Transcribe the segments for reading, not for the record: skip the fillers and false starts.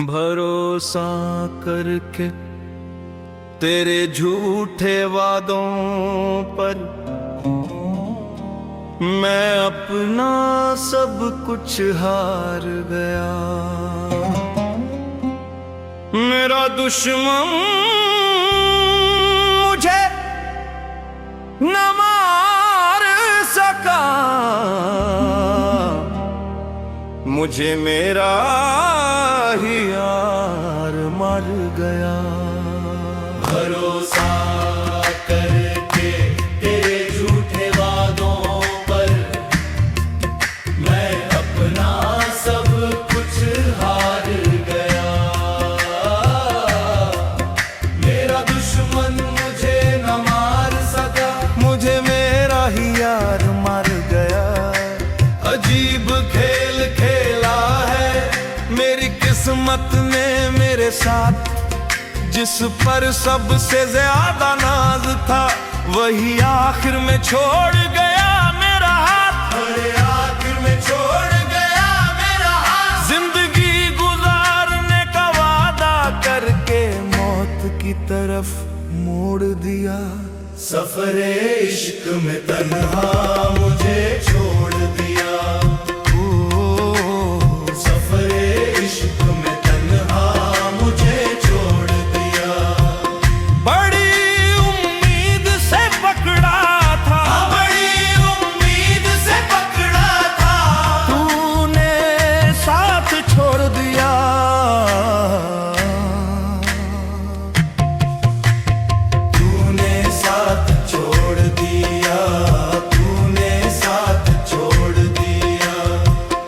भरोसा करके तेरे झूठे वादों पर मैं अपना सब कुछ हार गया। मेरा दुश्मन मुझे न मार सका, मुझे मेरा ही यार मर गया। भरोसा करके तेरे झूठे वादों पर मैं अपना सब कुछ हार गया। मेरा दुश्मन मुझे न मार सका, मुझे मेरा ही यार मर गया। अजीब खेल खेला है मेरी किस्मत ने मेरे साथ, जिस पर सबसे ज्यादा नाज था वही आखिर में छोड़ गया मेरा हाथ। अरे आखिर में छोड़ गया मेरा हाथ। जिंदगी गुजारने का वादा करके मौत की तरफ मोड़ दिया। सफरे इश्क में तन्हा मुझे छोड़ दिया। सफरे इश्क में तन्हा मुझे छोड़ दिया। बड़ी उम्मीद से पकड़ा था, बड़ी उम्मीद से पकड़ा था, तूने साथ छोड़ दिया। तूने साथ छोड़ दिया। तूने साथ छोड़ दिया।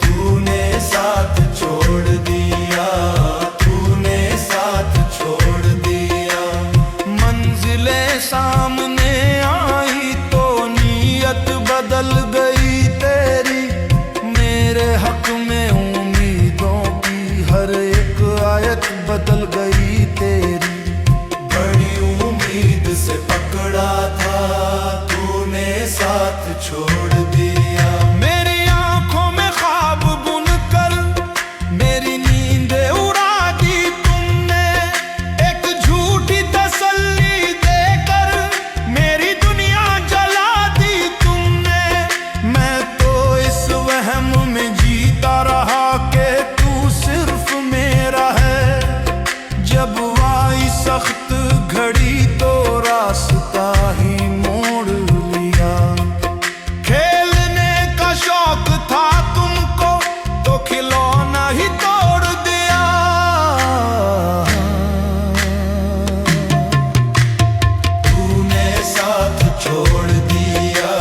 तूने साथ छोड़ दिया। तूने साथ छोड़ दिया। मंजिलें सामने आई तो नीयत बदल गई तेरी। मेरे हक में उम्मीदों की हर एक आयत बदल गई तेरी। बड़ी उम्मीद से पकड़ा था, तूने साथ छोड़ दिया। मेरी आंखों में ख्वाब बुनकर मेरी नींदें उड़ा दी तुमने। एक झूठी तसल्ली देकर मेरी दुनिया जला दी तुमने। मैं तो इस वहम में जीता रहा कि तू सिर्फ मेरा है। जब आई सख्त घड़ी तो रास्ता ही मोड़ लिया। खेलने का शौक था तुमको तो खिलौना ही तोड़ दिया। तूने साथ छोड़ दिया।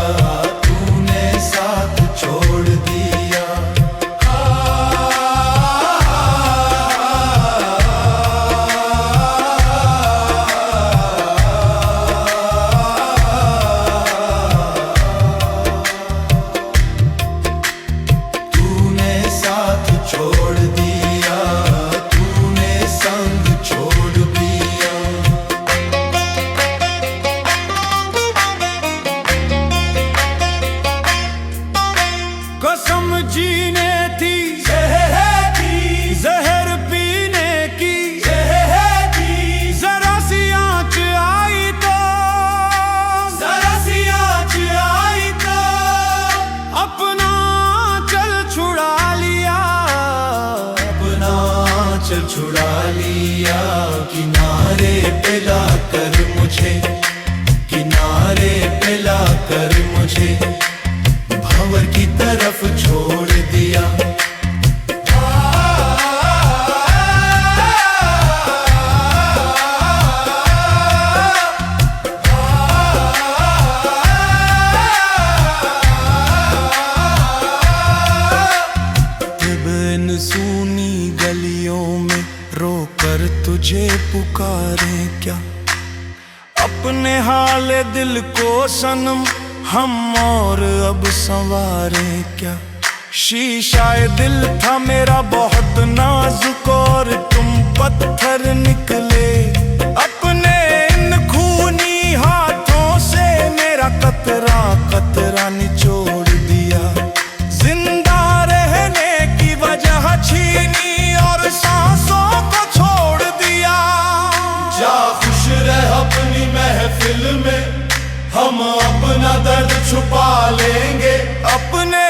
तूने साथ छोड़ दिया। तूने साथ छोड़ दिया। तूने संग छोड़ दिया। कसम जीने थी थी जहर पीने की, थी जरा सी आँच आई तो जरा सी आँच आई तो अपना चल छुड़ा लिया। अपना चल छुड़ा लिया। किनारे पे लाकर मुझे, किनारे पे लाकर मुझे भंवर की तरफ छोड़ दिया। जब इन सूनी गलियों में रोकर तुझे पुकारे क्या, अपने हाले दिल को सनम हम और अब संवारे क्या। शीशाए दिल था मेरा बहुत नाजुक और तुम पत्थर निकले। अपने इन खूनी हाथों से मेरा कतरा कतरा निचोड़ दिया। जिंदा रहने की वजह छीनी और सांसों महफिल में हम अपना दर्द छुपा लेंगे अपने